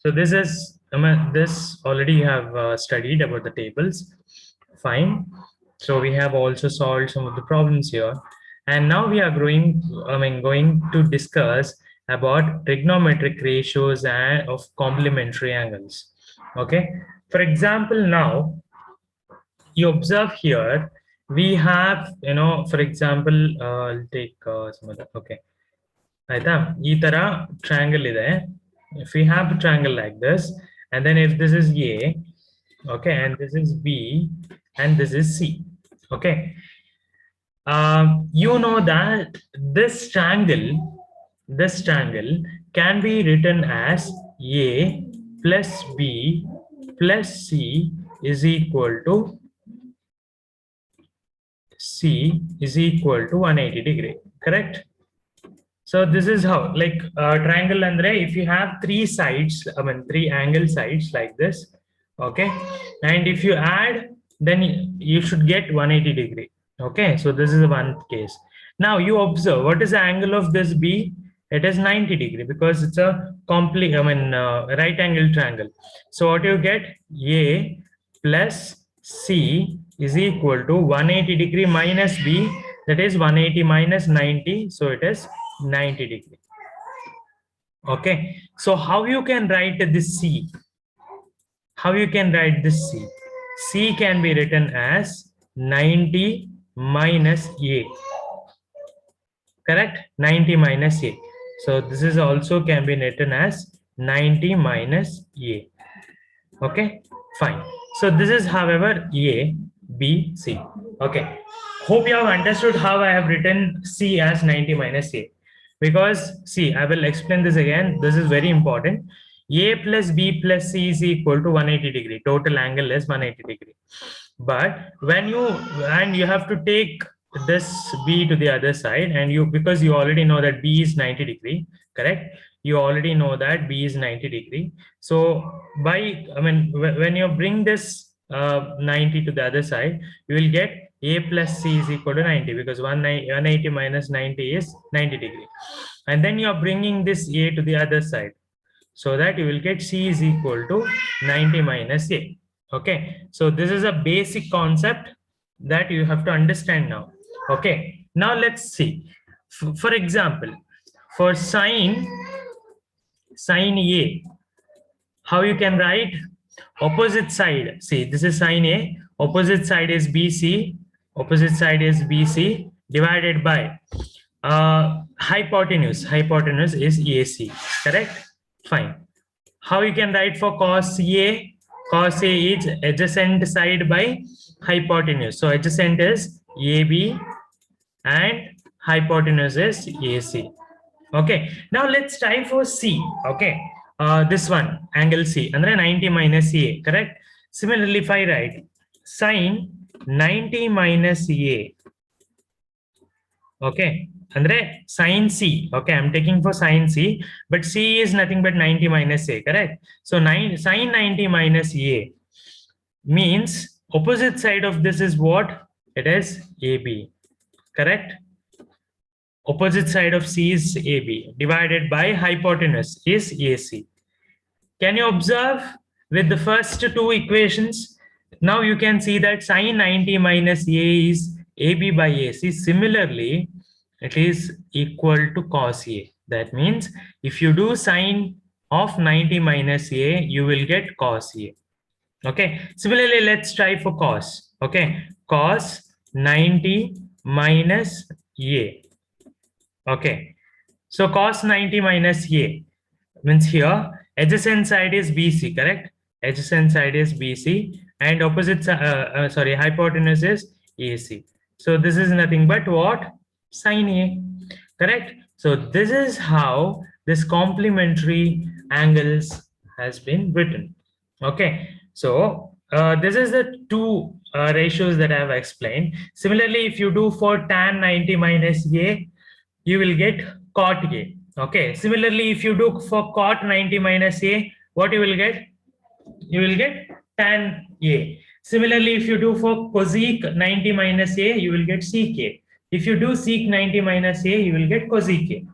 So this is, this already you have studied about the tables. Fine. So we have also solved some of the problems here. And now we are going to discuss about trigonometric ratios and of complementary angles. Okay. For example, now you observe here, we have, for example, I'll take some other, okay. ಆಯ್ತಾ ಈ ತರ triangle ಇದೆ. If we have a triangle like this, and then if this is A, okay, and this is B, and this is C, okay. You know that this triangle can be written as A plus B plus C is equal to 180 degree, correct? So this is how, like, triangle andre, if you have three sides, three angle sides like this, okay, and if you add, then you should get 180 degree. Okay, so this is one case. Now you observe, what is the angle of this B? It is 90 degree because it's a right angle triangle. So what you get, A plus C is equal to 180 degree minus B, that is 180 minus 90, so it is 90 degree. Okay, so how you can write this C? How you can write this C? C can be written as 90 minus A, correct? 90 minus A. So this is also can be written as 90 minus A. Okay, fine. So this is, however, A, B, C. Okay, hope you have understood how I have written C as 90 minus A. Because see, I will explain this again. This is very important. A plus B plus C is equal to 180 degree. Total angle is 180 degree. But when you have to take this B to the other side, and because you already know that B is 90 degree, correct? You already know that B is 90 degree. So when you bring this 90 to the other side, you will get A plus C is equal to 90, because 180 minus 90 is 90 degree. And then you are bringing this A to the other side, so that you will get C is equal to 90 minus A. Okay, so this is a basic concept that you have to understand now. Okay, now let's see. For example, for sine A, how you can write opposite side? See, this is sine A, opposite side is BC, opposite side is BC, divided by hypotenuse is AC, correct? Fine. How you can write for cos A? Cos A is adjacent side by hypotenuse, so adjacent is AB and hypotenuse is AC. Okay, now let's try for C. Okay, this one, angle C, andre 90 minus A, correct? Similarly, if I write sine 90 minus A, okay, andre sine C, okay, I'm taking for sine C, but C is nothing but 90 minus A, correct? So sine 90 minus A means opposite side of this is what? It is AB, correct? Opposite side of C is AB, divided by hypotenuse is AC. Can you observe with the first two equations? Now you can see that sine 90 minus A is AB by AC. Similarly, it is equal to cos A. That means if you do sine of 90 minus A, you will get cos A. Okay, similarly, let's try for cos. Okay, cos 90 minus A. Okay, so cos 90 minus A means here adjacent side is BC, correct? Adjacent side is BC and opposite hypotenuse is AC. So this is nothing but what? Sine A, correct? So this is how this complementary angles has been written. Okay, so this is the two ratios that I have explained. Similarly, if you do for tan 90 minus A, you will get cot A. Okay, similarly, if you do for cot 90 minus A, what you will get? You will get tan A. Similarly, if you do for cosec 90 minus A, you will get sec A. If you do sec 90 minus A, you will get cosec A.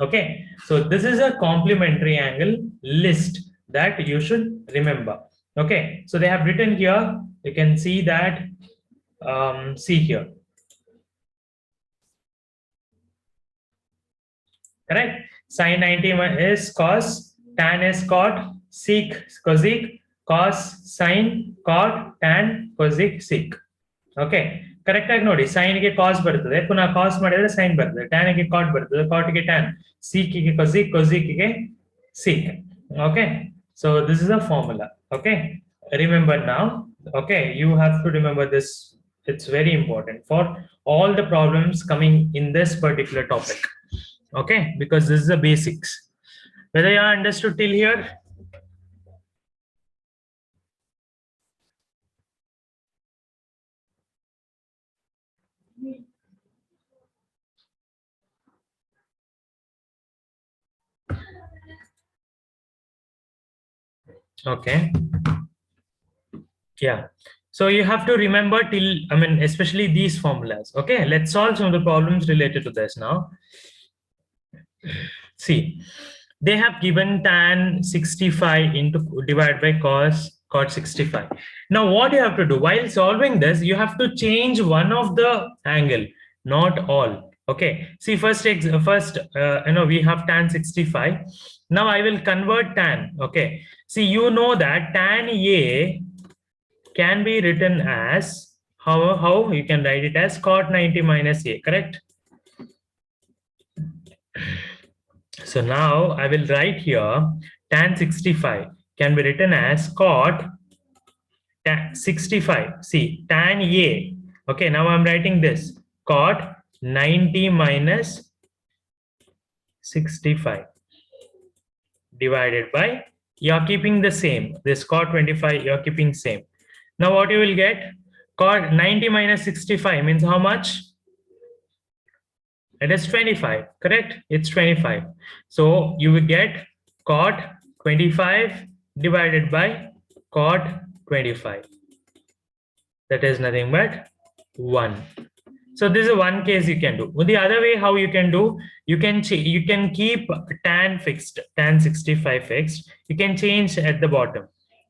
Okay, so this is a complementary angle list that you should remember. Okay, so they have written here, you can see that, see here, correct? Sin 90 is cos, tan is cot, sec cosec, cos sin cot tan cosec sec. Okay correct ಆಗಿ ನೋಡಿ, sign ಗೆ ಕಾಸ್ ಬರ್ತದೆ, ಪುನಃ ಕಾಸ್ ಮಾಡಿದ್ರೆ sign ಬರ್ತದೆ, tan ಗೆ ಕಾಟ್ ಬರ್ತದೆ, cot ಗೆ ಟ್ಯಾನ್, ಸೀಕ್ ಗೆ ಕೊಸಿಕ್, ಕೊಸಿಕ್ ಗೆ sec. Okay, so this is a formula. Okay, remember now. Okay, you have to remember this. It's very important for all the problems coming in this particular topic. Okay, because this is the basics. Whether you understood till here? Okay, yeah, so you have to remember till, I mean, especially these formulas. Okay, let's solve some of the problems related to this now. See, they have given tan 65 into divided by cot 65. Now what you have to do while solving this, you have to change one of the angle, not all. Okay, see, first we have tan 65. Now I will convert tan. Okay, see, you know that tan A can be written as how you can write it as cot 90 minus A, correct? So now I will write here tan 65 can be written as cot tan 65. See, tan A. Okay, now I'm writing this cot 90 minus 65 divided by, you're keeping the same, this cot 25 you're keeping same. Now what you will get, cot 90 minus 65 means how much? It is 25, correct? It's 25. So you will get cot 25 divided by cot 25. That is nothing but 1. So this is one case you can do. With the other way, how you can do, you can keep tan fixed, tan 65 fixed. You can change at the bottom,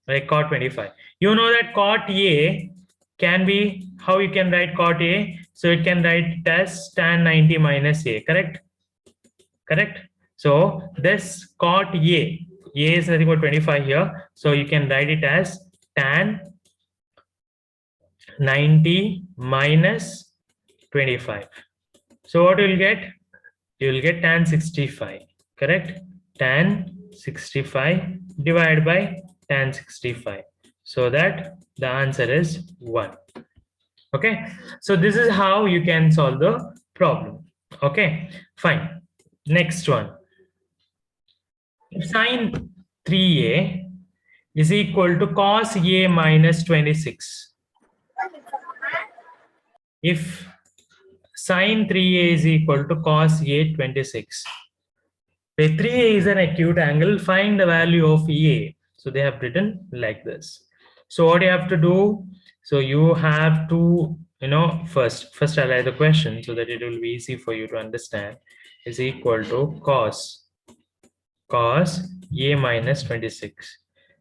like cot 25. You know that cot A can be, how you can write cot A? So it can write it as tan 90 minus A, correct? Correct. So this cot A is nothing but 25 here. So you can write it as tan 90 minus 25. So what you will get? You will get tan 65, correct? Tan 65 divided by tan 65. So that the answer is 1. Okay, so this is how you can solve the problem. Okay, fine. Next one. If sin 3a is equal to cos a minus 26. If sin 3a is equal to cos a 26. Where 3a is an acute angle, find the value of EA. So they have written like this. So what you have to do? So you have to, first I'll write the question so that it will be easy for you to understand. Is equal to cos a minus 26.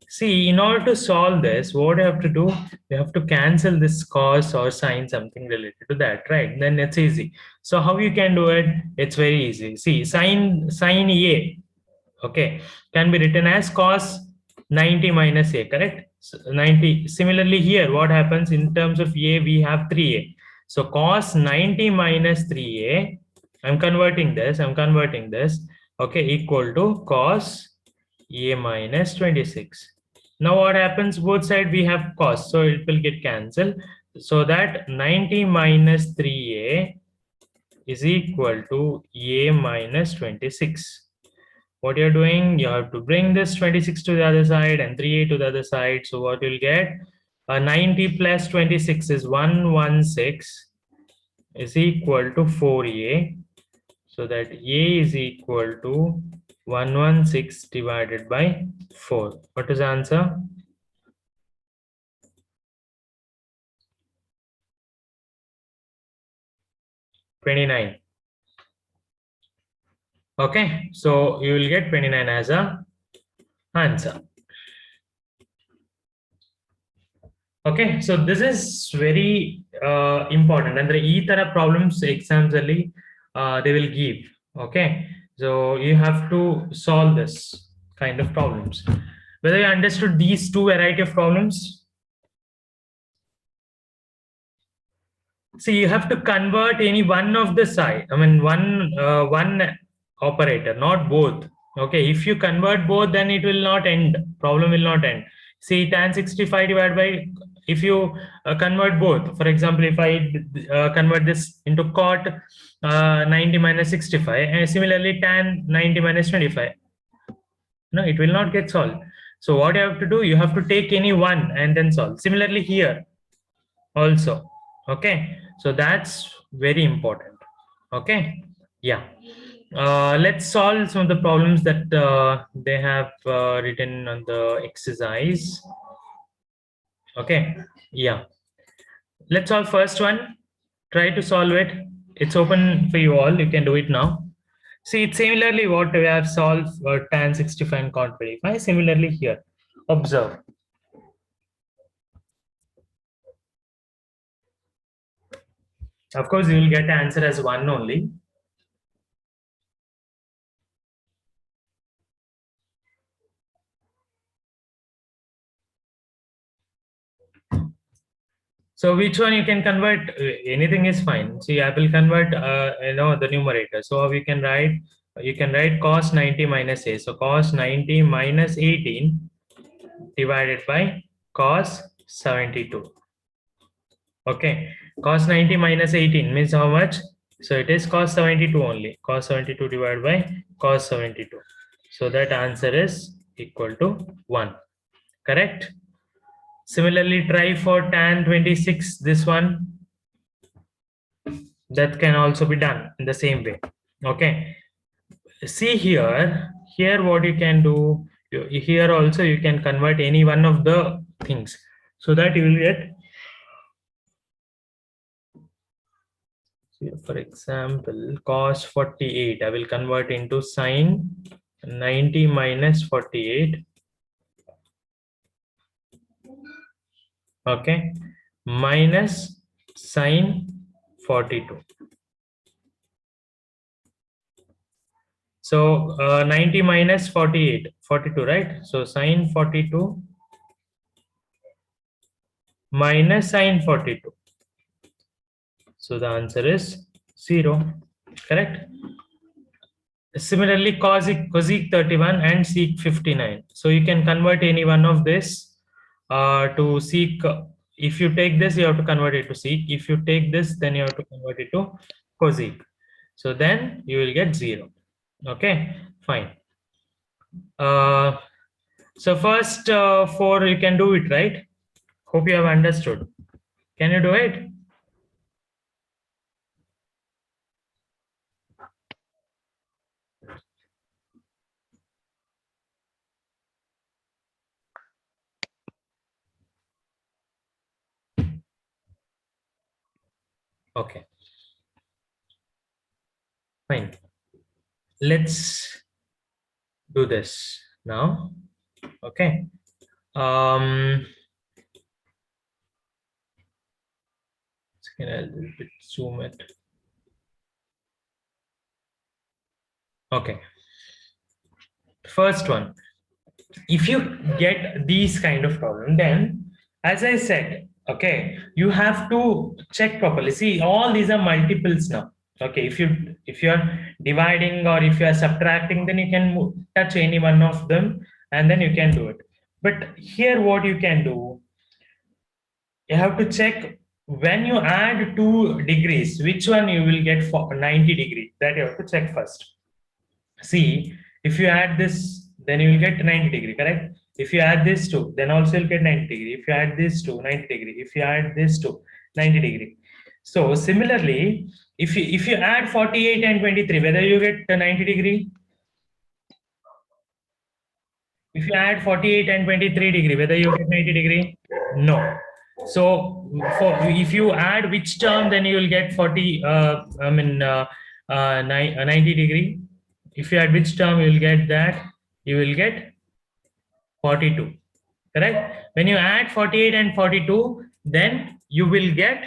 See, in order to solve this, what you have to do, you have to cancel this cos or sin, something related to that, right? Then it's easy. So how you can do it? It's very easy. See, sin A, okay, can be written as cos 90 minus A, correct? So 90. Similarly here, what happens in terms of A, we have 3A. So cos 90 minus 3A, I'm converting this, okay, equal to cos A minus 26. Now what happens, both sides we have cos, so it will get cancelled. So that 90 minus 3A is equal to A minus 26. What you're doing, you have to bring this 26 to the other side and 3A to the other side. So what you'll get, 90 plus 26 is 116 is equal to 4A. So that A is equal to 116 divided by 4. What is the answer? $29. Okay, so you will get 29 as a answer. Okay, so this is very important, and the tara problems exams ಅಲ್ಲಿ they will give. Okay, so you have to solve this kind of problems. Whether you understood these two variety of problems. See, you have to convert any one of the side. I mean, one operator, not both. Okay, if you convert both, then it will not end. Problem will not end. See, tan 65 divided by, if you convert both. For example, if I convert this into cot 90 minus 65, and similarly tan 90 minus 25. No, it will not get solved. So what you have to do, you have to take any one and then solve. Similarly here also. Okay, so that's very important. Okay, yeah. Let's solve some of the problems that they have written on the exercise. Okay, yeah. Let's solve first one. Try to solve it. It's open for you all. You can do it now. See, it's similarly what we have solved for tan 65 and cot 25. Similarly here. Observe. Of course, you will get answer as one only. So which one you can convert? Anything is fine. See, I will convert, the numerator. So we can write, you can write cos 90 minus a. So cos 90 minus 18 divided by cos 72. Okay, cos 90 minus 18 means how much? So it is cos 72 only. Cos 72 divided by cos 72. So that answer is equal to 1. Correct? Similarly, try for tan 26, this one. That can also be done in the same way. Okay. See here what you can do, here also you can convert any one of the things, so that you will get, for example, cos 48, I will convert into sine 90 minus 48. Okay, minus sine 42. So 90 minus 48, 42, right? So sine 42 minus sine 42. So the answer is 0. Correct? Similarly, cosec 31 and sec 59. So you can convert any one of this to sec. If you take this, you have to convert it to sec. If you take this, then you have to convert it to cosec. So then you will get 0. Okay, fine. So first 4 you can do it, right? Hope you have understood. Can you do it? Okay, fine. Let's do this now. Okay. Can I a little bit zoom it? Okay. First one. If you get these kind of problem, then as I said, okay, you have to check properly. See, all these are multiples now. Okay, if you are dividing or if you are subtracting, then you can touch any one of them and then you can do it. But here what you can do, you have to check when you add 2 degrees, which one you will get for 90 degree. That you have to check first. See, if you add this, then you will get 90 degree, correct? If you add this to, then also you'll get 90 degree. If you add this to, 90 degree. If you add this to, 90 degree. So similarly, if you add 48 and 23, whether you get 90 degree. If you add 48 and 23 degree, whether you get 90 degree, no. So if you add which term, then you will get 90 degree. If you add which term, you will get that, you will get 42. correct? When you add 48 and 42, then you will get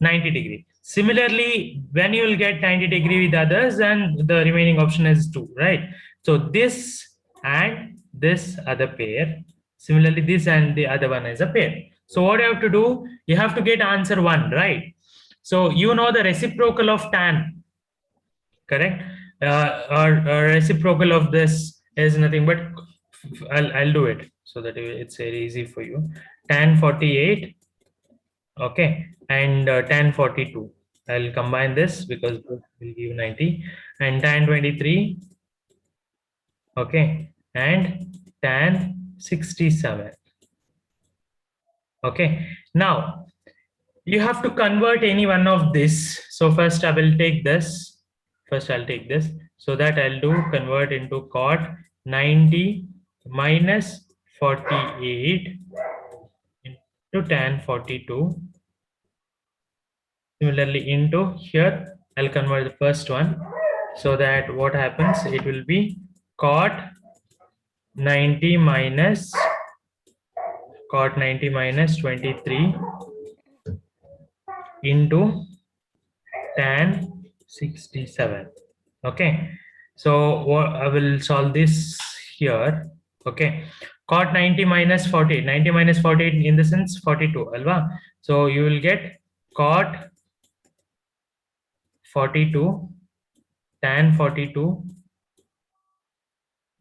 90 degree. Similarly, when you will get 90 degree with others, then the remaining option is 2, right? So this and this are the pair. Similarly, this and the other one is a pair. So what you have to do, you have to get answer 1, right? So you know the reciprocal of tan, correct? Or reciprocal of this is nothing but, I'll do it so that it's very easy for you. Tan 48, okay, and tan 42. I'll combine this because both will give 90, and tan 23, okay, and tan 67. Okay, now you have to convert any one of this. So first I will take this. First I'll take this. So that I'll do convert into cot 90 minus 48 into tan 42. Similarly into here, I'll convert the first one. So that what happens, it will be cot 90 minus 23 into tan 67. Okay, so what I will solve this here. Okay, cot 90 minus 48, 90 minus 48 in the sense 42, alva. So you will get cot 42 tan 42.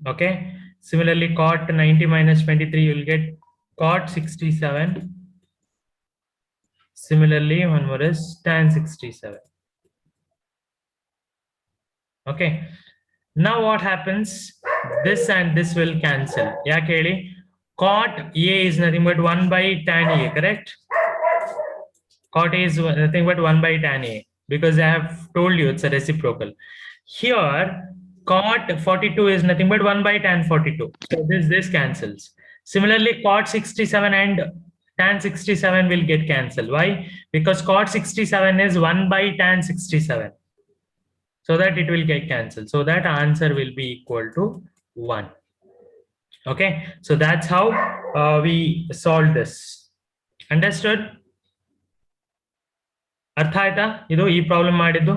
Okay, similarly cot 90 minus 23, you will get cot 67. Similarly, one more is tan 67. Okay, now what happens, this and this will cancel. Yeah, Kelly, cot A is nothing but 1 by tan A, correct? Cot A is nothing but 1 by tan A, because I have told you it's a reciprocal. Here cot 42 is nothing but 1 by tan 42, so this cancels. Similarly, cot 67 and tan 67 will get cancelled. Why? Because cot 67 is 1 by tan 67, so that it will get cancelled. So that answer will be equal to 1. Okay, so that's how we solve this. Understood? ಅರ್ಥ ಆಯ್ತಾ ಇದು ಈ problem ಮಾಡಿದ್ದು?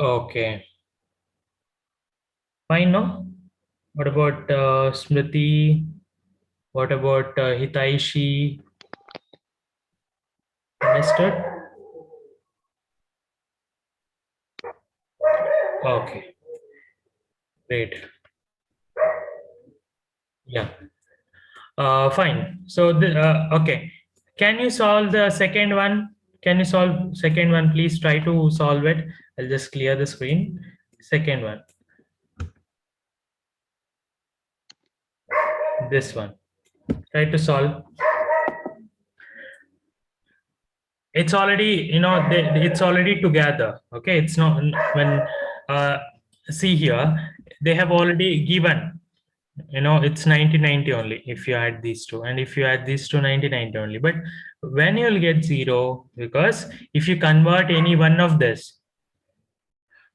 Okay, fine. No, what about Smriti? What about Hitaishi? Understood? Okay, great. Yeah, fine. So okay, can you solve the second one? Can you solve second one, please? Try to solve it. I'll just clear the screen. Second one, this one. Try to solve. It's already, you know, it's already together. Okay, it's not when see here, they have already given, you know, it's 90 only if you add these two, and if you add these two 90 only. But when you'll get 0, because if you convert any one of this,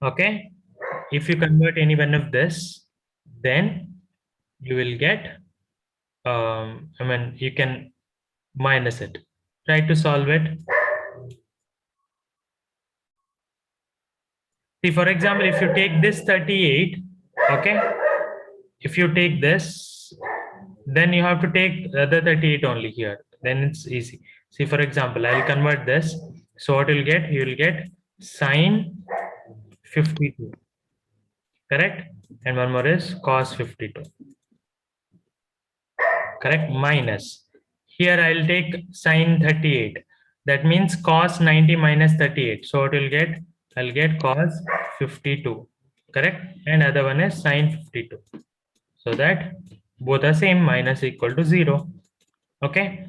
okay, if you convert any one of this, then you will get I mean, you can minus it. Try to solve it. See, for example, if you take this 38, okay, if you take this, then you have to take the 38 only here, then it's easy. See, for example, I'll convert this. So what you'll get, you will get sine 52, correct? And one more is cos 52, correct? Minus, here I'll take sine 38, that means cos 90 minus 38. So what you'll get, I'll get cos 52, correct? And other one is sine 52, so that both are same, minus equal to 0. Okay,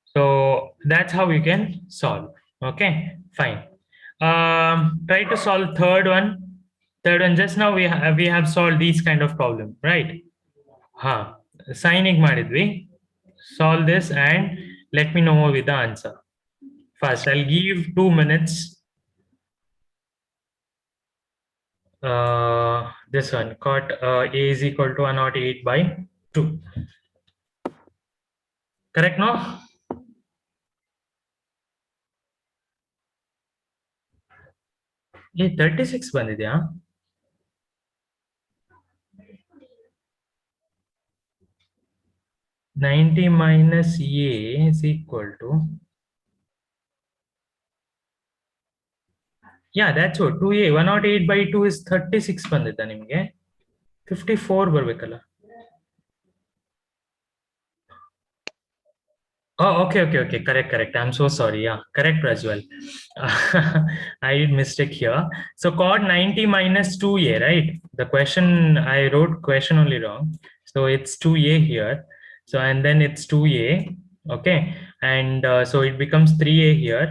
so that's how you can solve. Okay, fine. Try to solve third one. Third one, just now we have solved these kind of problem, right? Sign ig ಮಾಡಿದ್ವಿ. Solve this and let me know with the answer. First, I'll give 2 minutes. This one, cot A is equal to 108 by 2. Correct, no? Hey, 36 ಬಂದಿದ್ಯಾ? 90 minus A is equal to, yeah, that's what 2A 108 by 2 is 36 ಬಂದಿದ್ದ ನಿಮಗೆ 54 ಬರ್ಬೇಕಲ್ಲ. Oh, okay. Correct. I'm so sorry. Yeah, correct, Prajwal. I did mistake here. So cot 90 minus 2A, right? The question, I wrote question only wrong. So it's 2A here. So, and then it's 2A. Okay. And so it becomes 3A here.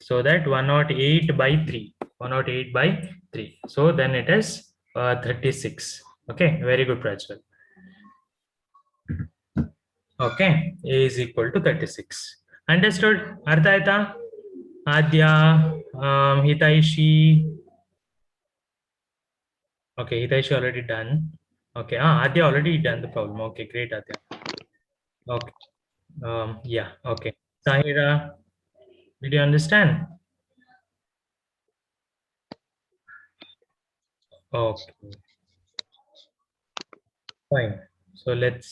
So that 108 by 3. 108 by 3. So then it is 36. Okay. Very good, Prajwal. Okay, A is equal to 36. Understood? Artha aita? Adya, Hitaishi. Okay, Hitaishi already done. Okay, Adya already done the problem. Okay, great, Adya. Okay, yeah, okay. Tahira, did you understand? Okay, fine. So let's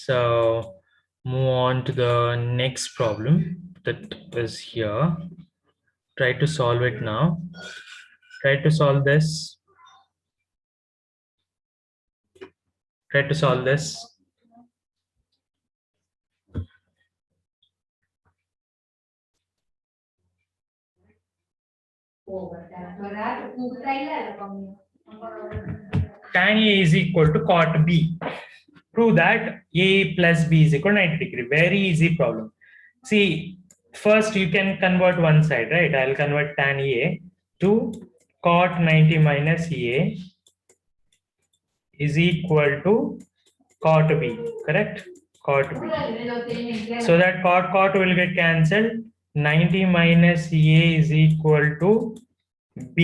move on to the next problem that is here. Try to solve it now. Try to solve this. Try to solve this. Tan A is equal to cot B. Prove that A plus B is equal to 90 degree. Very easy problem. See, first you can convert one side, right? I'll convert tan A to cot 90 minus A is equal to cot B, correct? Cot B. So that cot will get cancelled. 90 minus A is equal to B,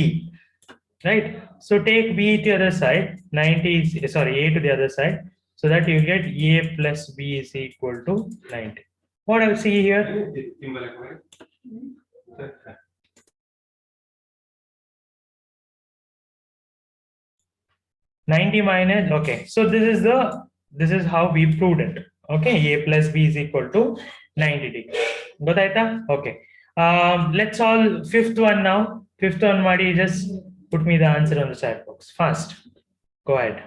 right? So take B to the other side, 90 is, sorry, A to the other side, so that you get A plus B is equal to 90. What I see here? 90 minus, okay. So this is how we proved it. Okay, A plus B is equal to 90 degree. Got it? Okay. Let's solve fifth one now. Fifth one, Madi, just put me the answer on the chat box fast. Go ahead.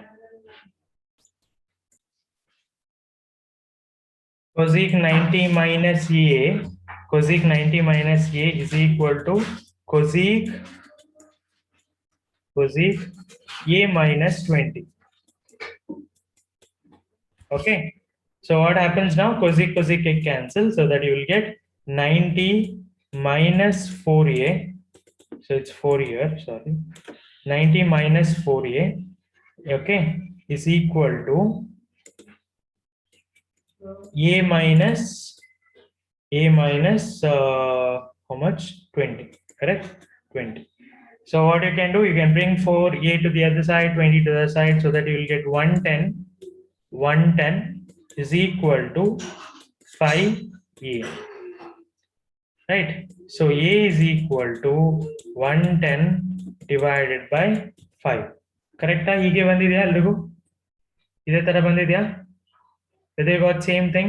Cosec 90 minus A, cosec 90 minus A is equal to cosec A minus 20. Okay. So what happens now? Cosec get cancelled, so that you will get 90 minus 4A. So it's 4 here, sorry. 90 minus 4A, okay, is equal to A minus how much? 20, correct? 20. So what you can do, you can bring 4A to the other side, 20 to the other side, so that you will get 110 is equal to 5A. Right? So A is equal to 110 divided by 5. Correct? ಹೀಗೆ ಬಂದಿದೆಯಾ ಎಲ್ರಿಗೂ? ಇದೇ ತರ ಬಂದಿದೆಯಾ? Did they got same thing?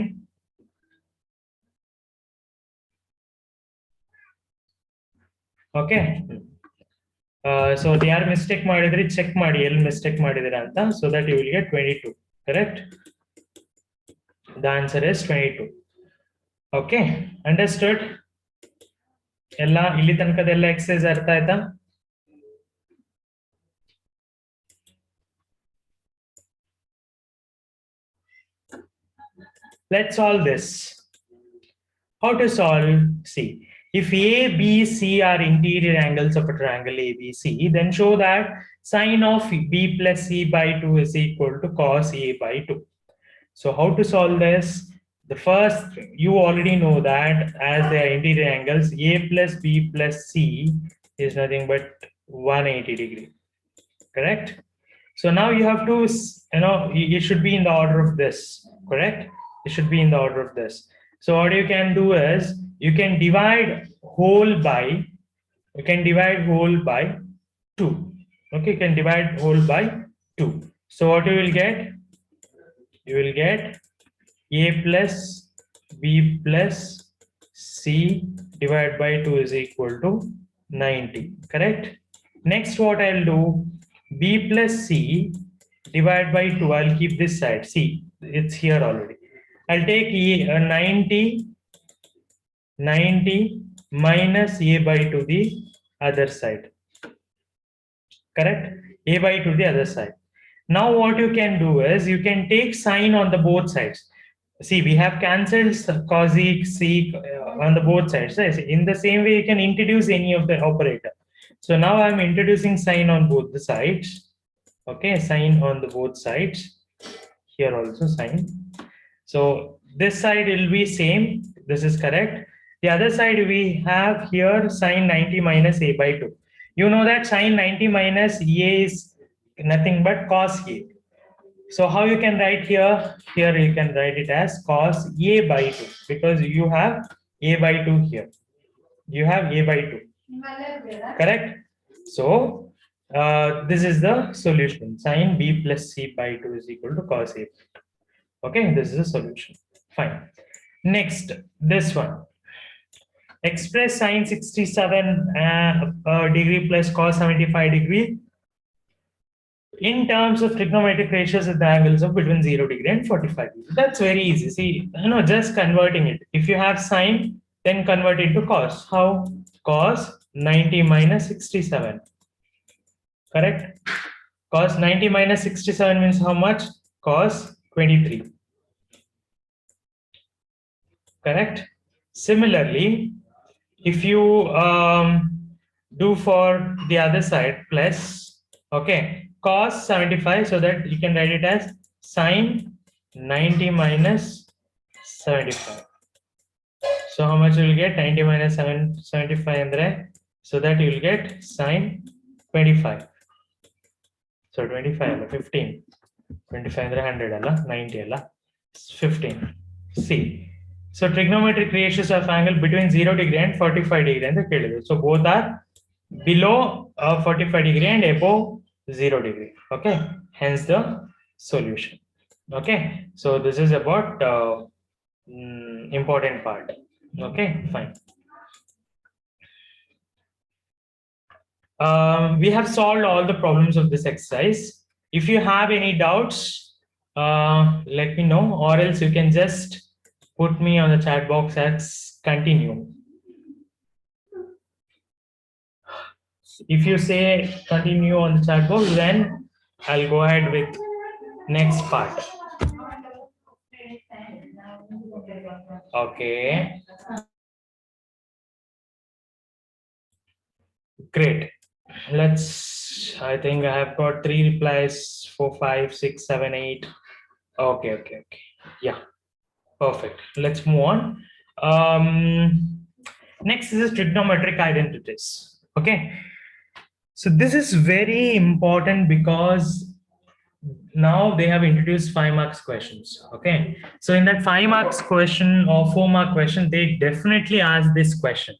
Okay. So they are mistake ಮಾಡಿದ್ರಿ, check ಮಾಡಿ ಎಲ್ಲಿ mistake ಮಾಡಿದಿರಾ ಅಂತ, so that you will get 22. Correct? The answer is 22. Okay. Understood? ಎಲ್ಲ ಇಲ್ಲಿ ತನಕದೆಲ್ಲ ಎಕ್ಸರ್ಸೈಸ್ ಅರ್ಥ ಆಯ್ತಾ? Let's solve this. How to solve? See, if A, B, C are interior angles of a triangle ABC, then show that sine of B plus C by 2 is equal to cos A by 2. So how to solve this? The first, you already know that as they are interior angles, A plus B plus C is nothing but 180 degree, correct? So now you have to, it should be in the order of this, correct? It should be in the order of this. So what you can do is, you can divide whole by 2. Okay, you can divide whole by 2. So what you will get? You will get A plus B plus C divided by 2 is equal to 90, correct? Next, what I'll do, B plus C divided by 2, I'll keep this side, C, it's here already. I'll take 90 minus A by 2 the other side, correct? A by 2 the other side. Now what you can do is, you can take sine on the both sides. See, we have cancelled cosec, sec on the both sides. In the same way, you can introduce any of the operator. So now I'm introducing sine on both the sides. Okay, sine on the both sides. Here also sine. So this side will be same. This is correct. The other side we have here sine 90 minus A by 2. You know that sine 90 minus A is nothing but cos A. So how you can write here? Here you can write it as cos A by 2, because you have A by 2 here. You have A by 2. Correct? So this is the solution. Sin B plus C by 2 is equal to cos A. Okay, this is a solution. Fine. Next, this one. Express sin 67 degree plus cos 75 degree in terms of trigonometric ratios at the angles of between 0 degree and 45 degree. That's very easy. See, just converting it. If you have sine, then convert it to cos. How? Cos 90 minus 67. Correct? Cos 90 minus 67 means how much? Cos 23. Correct? Similarly, if you do for the other side plus, okay, cos 75, so that you can write it as sine 90 minus 75. So how much you will get? 90 minus 75 andre, so that you will get sine 25. So 25 15. 25 andre 100 alla, 90 alla, 15. See. So trigonometric ratios of angle between 0 degree and 45 degree. So both are below 45 degree and above 0 degree. Okay, hence the solution. Okay, so this is about important part. Okay, fine. We have solved all the problems of this exercise. If you have any doubts, let me know, or else you can just put me on the chat box as continue. If you say continue on the chat box, then I'll go ahead with next part. Okay. Great. I think I have got 3 replies, 4, 5, 6, 7, 8. Okay. Yeah. Perfect. Let's move on. Next is trigonometric identities. Okay. So this is very important because now they have introduced 5 marks questions. Okay. So in that 5 marks question or 4 mark question, they definitely ask this question.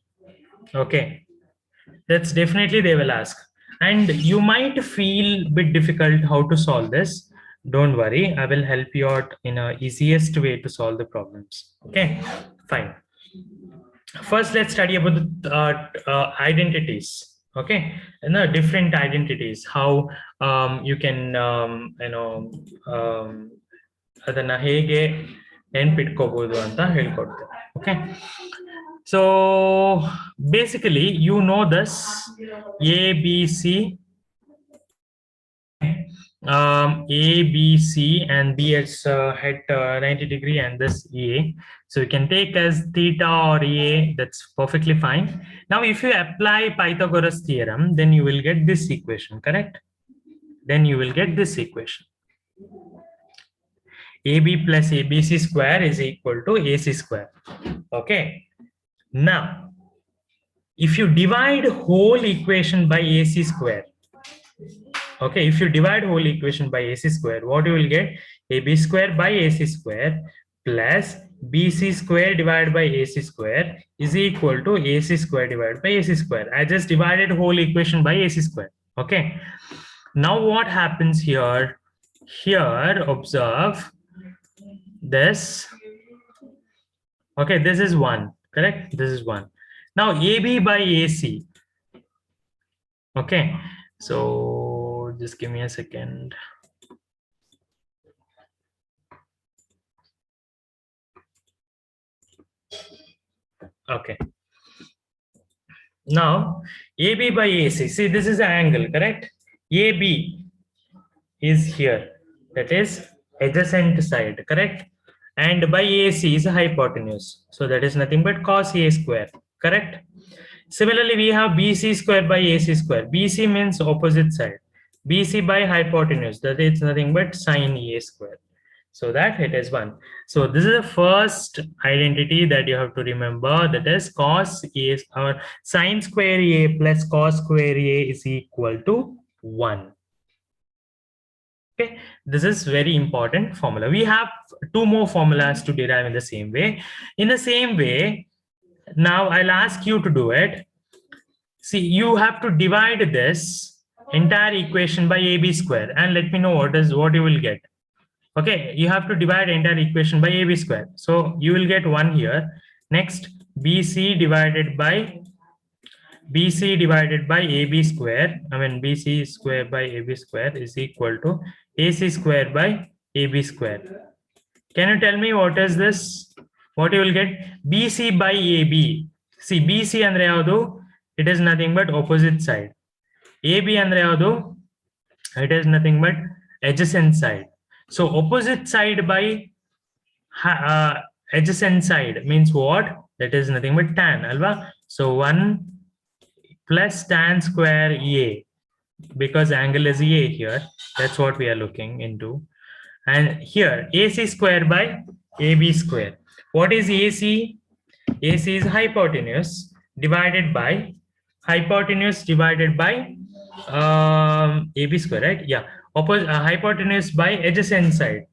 Okay. That's definitely they will ask. And you might feel a bit difficult how to solve this. Don't worry, I will help you out in a easiest way to solve the problems. Okay, fine. First, let's study about the identities. Okay, and the different identities. How you can ಅದನ್ನ ಹೇಗೆ ನೆನ್ಪಿಟ್ಕೋಬಹುದು ಅಂತ ಹೇಳ್ಕೊಡ್ತೇನೆ. Okay. So basically, you know this A, B, C. A, B, C, and B is at 90 degree, and this A. So you can take as theta or A, that's perfectly fine. Now, if you apply Pythagoras theorem, then you will get this equation, correct? Then you will get this equation. AB plus ABC square is equal to AC square. Okay. Now, if you divide whole equation by AC square, okay, if you divide whole equation by AC square, what you will get? AB square by AC square plus BC square divided by AC square is equal to AC square divided by AC square. I just divided whole equation by AC square. Okay. Now what happens here? Here, observe this. Okay, this is 1, correct? This is 1. Now AB by AC. Okay, so just give me a second. Okay. Now AB by AC. See, this is the angle, correct? AB is here. That is adjacent side, correct? And by AC is a hypotenuse. So that is nothing but cos A square, correct? Similarly, we have BC square by AC square. BC means opposite side. BC by hypotenuse, that is nothing but sine A square. So that it is 1. So this is the first identity that you have to remember, that is cos A or sine square A plus cos square A is equal to 1. Okay, this is very important formula. We have 2 more formulas to derive in the same way. In the same way, now I'll ask you to do it. See, you have to divide this entire equation by AB square and let me know what you will get. Okay, you have to divide entire equation by AB square. So you will get 1 here. Next, BC divided by AB square. I mean, BC square by AB square is equal to AC square by AB square. Can you tell me what is this? What you will get? BC by AB. See, BC andre yavadu? It is nothing but opposite side. AB andre yavadu? It is nothing but adjacent side. So opposite side by adjacent side means what? That is nothing but tan, alva. So 1 plus tan square A, because angle is A here. That's what we are looking into. And here AC square by AB square. What is AC? AC is hypotenuse divided by AB square, right? Yeah. Hypotenuse by adjacent side.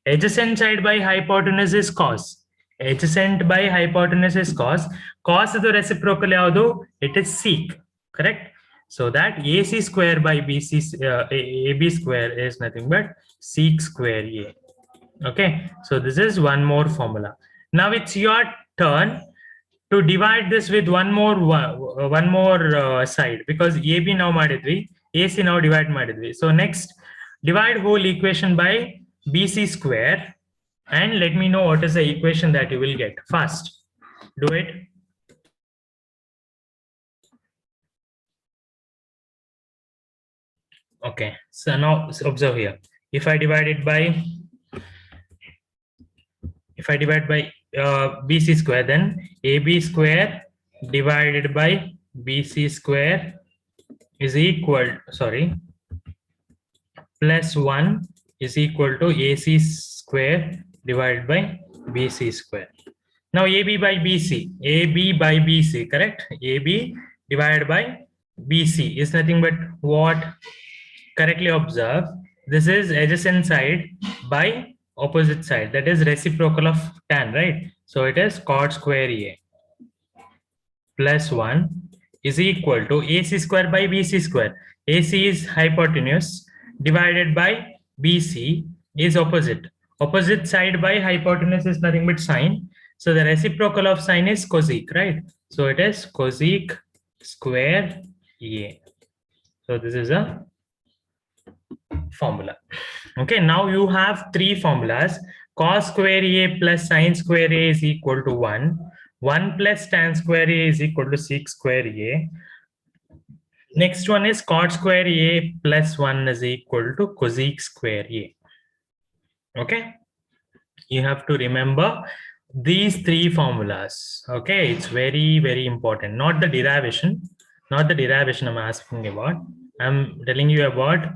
Adjacent side by hypotenuse is cos. Adjacent by hypotenuse is cos. Cos is the reciprocal yavadu? It is sec, correct? So that AC square by AB square is nothing but sec square A. Okay, so this is one more formula. Now it's your turn to divide this with one more side, because AB now madidvi, AC now divide madidvi. So next, divide whole equation by BC square and let me know what is the equation that you will get. Fast, do it. Okay, so now observe here. If I divide by BC square, then AB square divided by BC square is equal, plus 1 is equal to AC square divided by BC square. Now AB by BC, correct? AB divided by BC is nothing but what? Correctly observe, this is adjacent side by opposite side, that is reciprocal of tan, right? So it is cot square A plus 1 is equal to AC square by BC square. AC is hypotenuse divided by BC is opposite. Opposite side by hypotenuse is nothing but sine. So the reciprocal of sine is cosec, right? So it is cosec square A. So this is a formula. Okay, now you have 3 formulas. Cos square A plus sine square A is equal to 1. 1 plus tan square A is equal to sec square A. Next one is cot square A plus 1 is equal to cosec square A. Okay. You have to remember these three formulas. Okay. It's very, very important. Not the derivation. Not the derivation I'm asking about. I'm telling you about,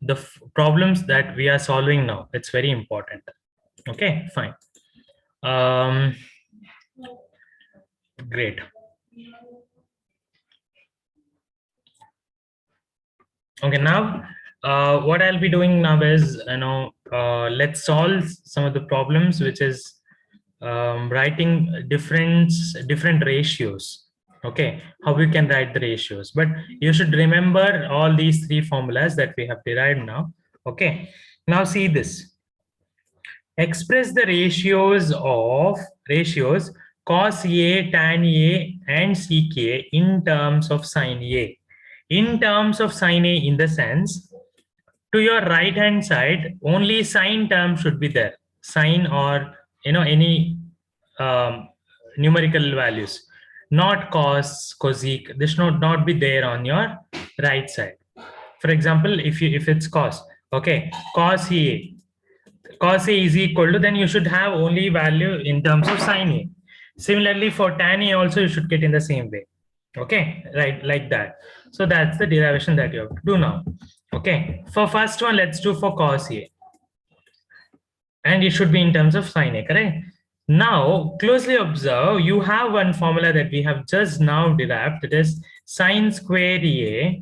the problems that we are solving now. It's very important. Okay. Fine. Great. Okay, now what I'll be doing now is, let's solve some of the problems, which is writing different ratios. Okay, how we can write the ratios, but you should remember all these three formulas that we have derived now. Okay, now see this. Express the ratios cos A, tan A, and sec A in terms of sin A. In terms of sin A, in the sense, to your right hand side, only sine term should be there. Sine or any numerical values, not cos, cosec. This should not be there on your right side. For example, if it's cos, okay, cos A. Cos A is equal to, then you should have only value in terms of sin A. Similarly, for tan A also you should get in the same way. Okay, right, like that. So that's the derivation that you have to do now. Okay, for first one, let's do for cos A. And it should be in terms of sin A, correct? Now, closely observe, you have one formula that we have just now derived, that is sin square A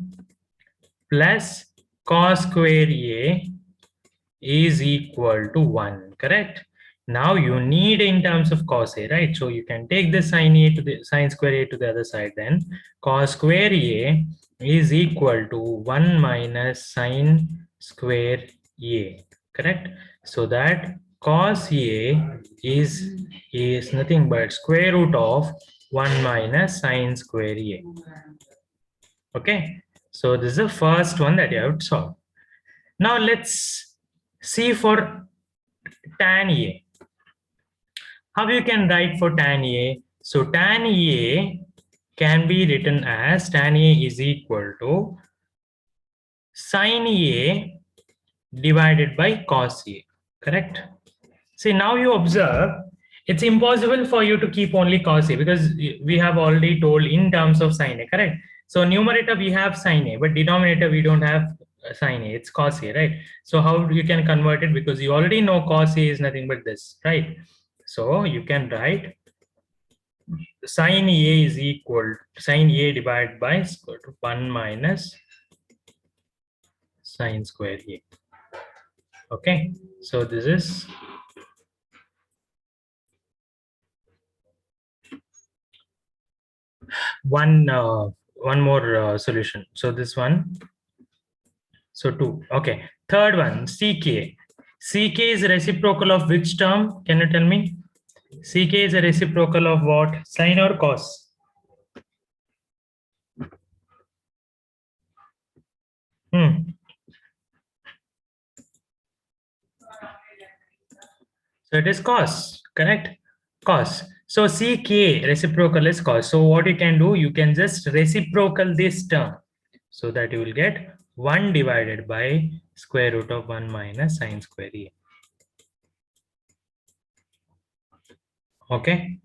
plus cos square A is equal to 1, correct? Now you need in terms of cos A, right? So you can take the sin A to the sin square A to the other side, then cos square A is equal to 1 minus sin square A, correct? So that cos A is nothing but square root of 1 minus sin square A. Okay, so this is the first one that you have to solve. Now let's see for tan A. How you can write for tan A? So tan A can be written as tan A is equal to sin A divided by cos A, correct? See, now you observe, it's impossible for you to keep only cos A, because we have already told in terms of sin A, correct? So numerator we have sin A, but denominator we don't have sin A, it's cos A, right? So how you can convert it, because you already know cos A is nothing but this, right? So you can write sin A is equal to sin A divided by square root of 1 minus sin square A. Okay, so this is one more solution. So this one, so 2. Okay, third one, ck. Ck is reciprocal of which term? Can you tell me? Ck is a reciprocal of what? Sine or cos? So it is cos, correct? Cos. So ck reciprocal is cos. So what you can do, you can just reciprocal this term, so that you will get 1 divided by square root of 1 minus sine square A. Okay.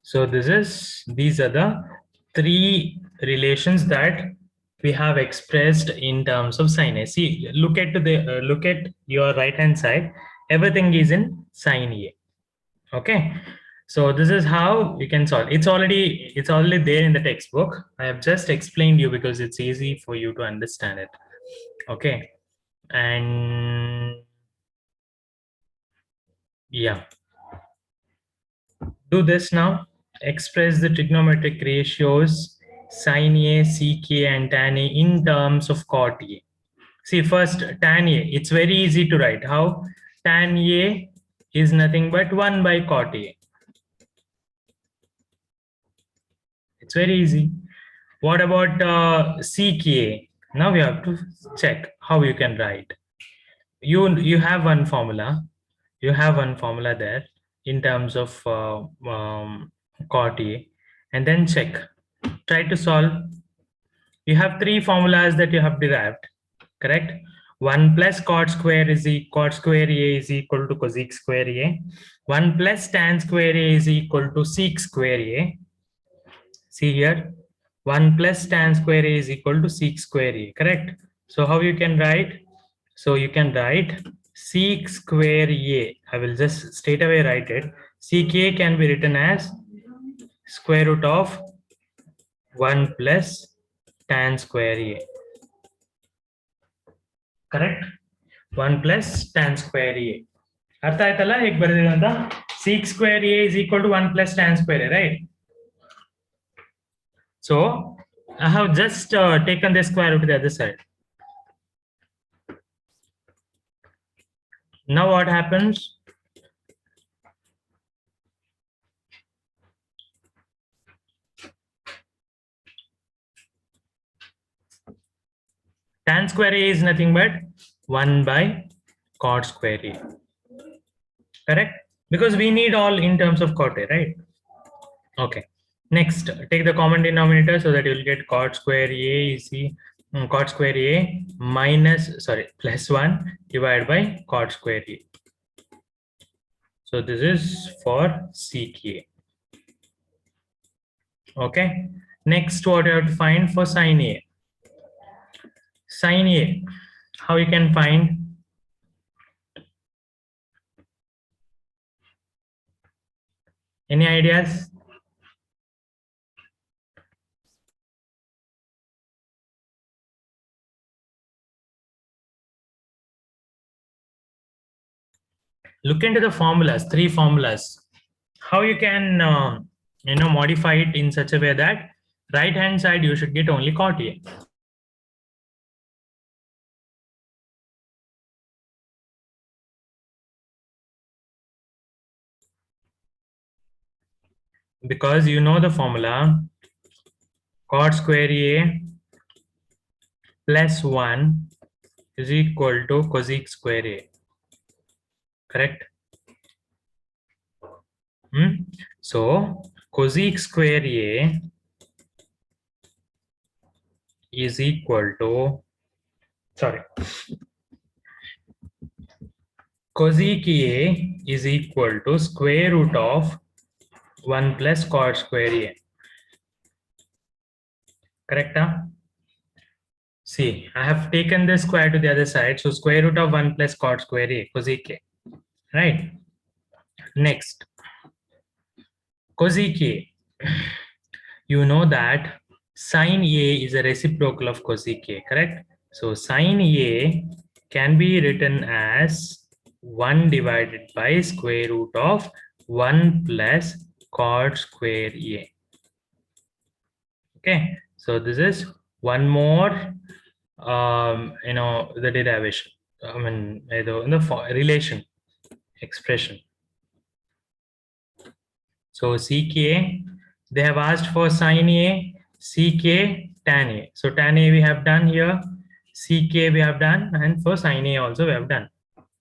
So these are the three relations that we have expressed in terms of sine A. See, look at your right hand side. Everything is in sine A. Okay. So this is how you can solve. It's already there in the textbook. I have just explained you because it's easy for you to understand it. Okay. And yeah, do this now. Express the trigonometric ratios sin A, sec A, and tan A in terms of cot A. See, first tan A, it's very easy to write. How? Tan A is nothing but 1 by cot A. It's very easy. What about sec A? Now we have to check how you can write. You have one formula. You have one formula there in terms of cot A, and then check. Try to solve. you have three formulas that you have derived, correct? 1 plus cot square is cot square A is equal to cosec square A. 1 plus tan square A is equal to sec square A. See here, 1 plus tan square A is equal to sec square A, correct? So how you can write? So you can write sec square A. I will just straight away write it. Sec A can be written as square root of 1 plus tan square A. Correct? 1 plus tan square A. ಅರ್ಥ ಆಯ್ತಲ್ಲ ಹೇಗೆ ಬರೆದಿದೆ ಅಂತ? sec square A is equal to 1 plus tan square A, right? So I have just taken the square root to the other side. Now what happens? Tan square A is nothing but 1 by cot square A. Correct? Because we need all in terms of cot A, right? Okay. Next, take the common denominator so that you will get cot square A is cot square A minus, sorry, plus 1 divided by cot square A. So this is for sec A. Okay. Next, what you have to find for sin A? Sin A, how you can find? Any ideas? Look into the formulas, three formulas. How you can modify it in such a way that right hand side you should get only cot A. Because you know the formula, cot square A plus 1 is equal to cosec square A. Correct? So cosec square A is equal to, sorry, cosec A is equal to square root of 1 plus cot square A. Correct? Huh? See, I have taken the square to the other side. So square root of 1 plus cot square A, cosec A. Right? Next, cosec A. You know that sin A is a reciprocal of cosec A, correct? So sin A can be written as 1 divided by square root of 1 plus cot square A. Okay, so this is one more the derivation, I mean the relation expression. So sec A, they have asked for sin A, sec A, tan A. So tan A we have done here, sec A we have done, and for sin A also we have done.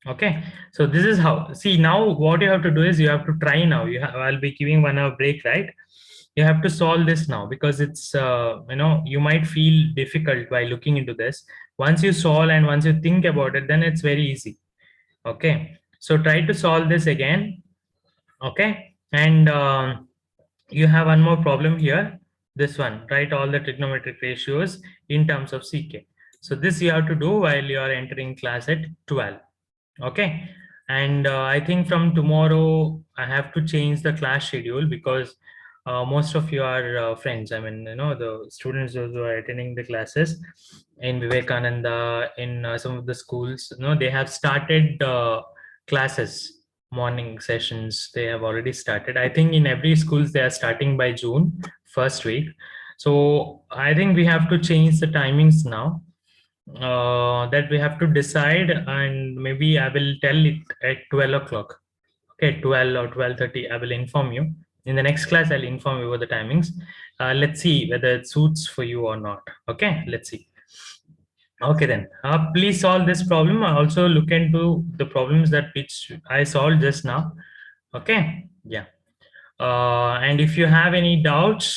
Okay, so this is how. See, now what you have to do is you have to try now. I'll be giving 1 hour break, right? You have to solve this now because it's you might feel difficult by looking into this. Once you solve and once you think about it, then it's very easy. Okay, so try to solve this again. Okay, and you have one more problem here. This one, write all the trigonometric ratios in terms of sec. So this you have to do while you are entering class at 12. Okay, and I think from tomorrow I have to change the class schedule because most of your friends, I mean, the students those who are attending the classes in Vivekananda, in some of the schools, they have started classes, morning sessions. They have already started. I think in every schools they are starting by June first week. So I think we have to change the timings now. That we have to decide, and maybe I will tell it at 12 o'clock. Okay, 12 or 12:30, I will inform you. In the next class, I'll inform you about the timings. Let's see whether it suits for you or not. Okay, let's see. Okay, then please solve this problem. Also look into the problems that which I solved just now. Okay, yeah. And if you have any doubts,